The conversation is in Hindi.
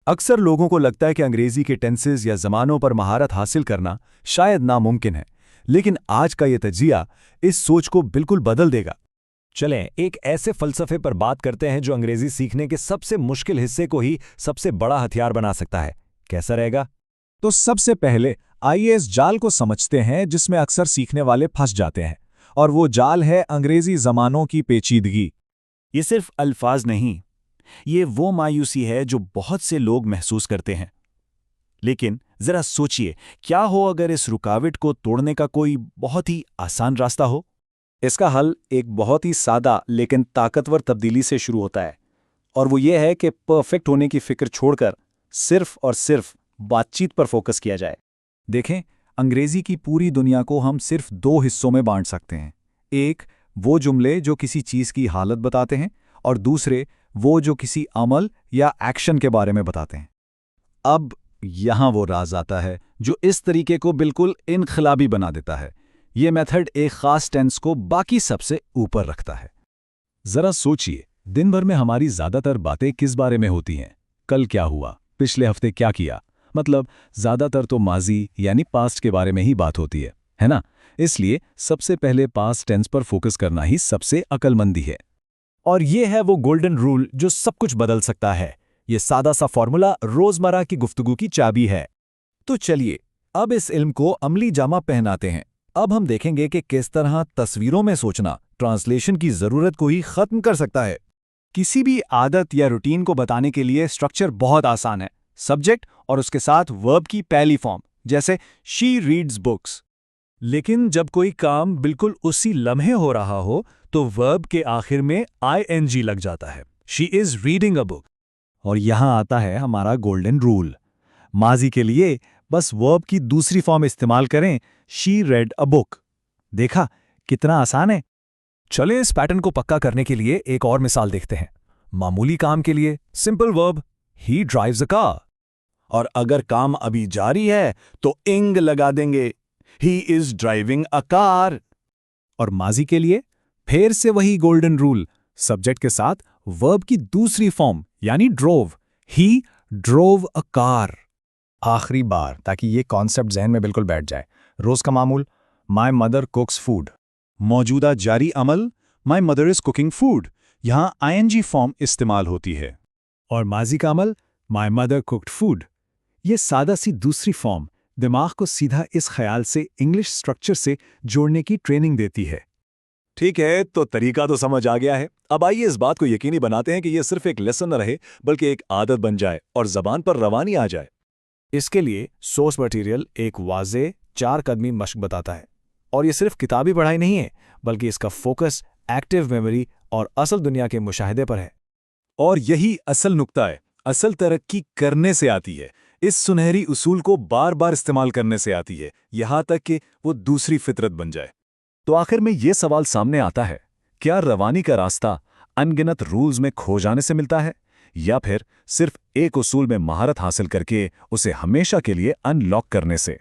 अक्सर लोगों को लगता है कि अंग्रेजी के टेंसेस या ज़मानों पर महारत हासिल करना शायद नामुमकिन है, लेकिन आज का ये तजिया इस सोच को बिल्कुल बदल देगा। चलें एक ऐसे फ़लसफ़े पर बात करते हैं जो अंग्रेज़ी सीखने के सबसे मुश्किल हिस्से को ही सबसे बड़ा हथियार बना सकता है। कैसा रहेगा? तो सबसे पहले आइए इस जाल को समझते हैं जिसमें अक्सर सीखने वाले फंस जाते हैं, और वो जाल है अंग्रेजी ज़मानों की पेचीदगी। ये सिर्फ अल्फाज नहीं, ये वो मायूसी है जो बहुत से लोग महसूस करते हैं। लेकिन जरा सोचिए, क्या हो अगर इस रुकावट को तोड़ने का कोई बहुत ही आसान रास्ता हो? इसका हल एक बहुत ही सादा लेकिन ताकतवर तब्दीली से शुरू होता है, और वो ये है कि परफेक्ट होने की फिक्र छोड़कर सिर्फ और सिर्फ बातचीत पर फोकस किया जाए। देखें, अंग्रेजी की पूरी दुनिया को हम सिर्फ दो हिस्सों में बांट सकते हैं। एक, वो जुमले जो किसी चीज़ की हालत बताते हैं, और दूसरे वो जो किसी अमल या एक्शन के बारे में बताते हैं। अब यहाँ वो राज आता है जो इस तरीके को बिल्कुल इनखिलाबी बना देता है। ये मेथड एक खास टेंस को बाकी सबसे ऊपर रखता है। जरा सोचिए, दिन भर में हमारी ज्यादातर बातें किस बारे में होती हैं? कल क्या हुआ, पिछले हफ्ते क्या किया, मतलब ज्यादातर तो माजी यानी पास्ट के बारे में ही बात होती है ना? इसलिए सबसे पहले पास्ट टेंस पर फोकस करना ही सबसे अक्लमंदी है। और ये है वो गोल्डन रूल जो सब कुछ बदल सकता है। ये सादा सा फॉर्मूला रोजमर्रा की गुफ्तगू की चाबी है। तो चलिए अब इस इल्म को अमली जामा पहनाते हैं। अब हम देखेंगे कि किस तरह तस्वीरों में सोचना ट्रांसलेशन की ज़रूरत को ही ख़त्म कर सकता है। किसी भी आदत या रूटीन को बताने के लिए स्ट्रक्चर बहुत आसान है। सब्जेक्ट और उसके साथ वर्ब की पहली फॉर्म, जैसे शी रीड्स बुक्स। लेकिन जब कोई काम बिल्कुल उसी लम्हे हो रहा हो तो वर्ब के आखिर में ing लग जाता है। She is reading a book. और यहां आता है हमारा गोल्डन रूल। माजी के लिए बस वर्ब की दूसरी फॉर्म इस्तेमाल करें, शी रेड अ बुक। देखा कितना आसान है। चलें इस पैटर्न को पक्का करने के लिए एक और मिसाल देखते हैं। मामूली काम के लिए simple verb he drives a car, और अगर काम अभी जारी है तो इंग लगा देंगे, he is driving a car. और माजी के लिए फिर से वही गोल्डन रूल, सब्जेक्ट के साथ वर्ब की दूसरी फॉर्म यानी drove, he drove a car. आखिरी बार, ताकि ये कॉन्सेप्ट जहन में बिल्कुल बैठ जाए, रोज का मामूल, माई मदर कुक्स फूड। मौजूदा जारी अमल, my mother is cooking food, यहां ing फॉर्म इस्तेमाल होती है। और माजी का अमल, माई मदर कुक्ड फूड। ये सादा सी दूसरी फॉर्म दिमाग को सीधा इस ख्याल से इंग्लिश स्ट्रक्चर से जोड़ने की ट्रेनिंग देती है। ठीक है, तो तरीका तो समझ आ गया है। अब आइए इस बात को यकीनी बनाते हैं कि यह सिर्फ एक लेसन न रहे बल्कि एक आदत बन जाए और जबान पर रवानी आ जाए। इसके लिए सोर्स मटेरियल एक वाज़े 4 कदमी मश्क बताता है, और ये सिर्फ किताबी पढ़ाई नहीं है बल्कि इसका फोकस एक्टिव मेमोरी और असल दुनिया के मुशाहिदे पर है। और यही असल नुक्ता है, असल तरक्की करने से आती है। इस सुनहरी उसूल को बार बार इस्तेमाल करने से आती है, यहां तक कि वो दूसरी फितरत बन जाए। तो आखिर में ये सवाल सामने आता है, क्या रवानी का रास्ता अनगिनत रूल्स में खो जाने से मिलता है, या फिर सिर्फ एक उसूल में महारत हासिल करके उसे हमेशा के लिए अनलॉक करने से?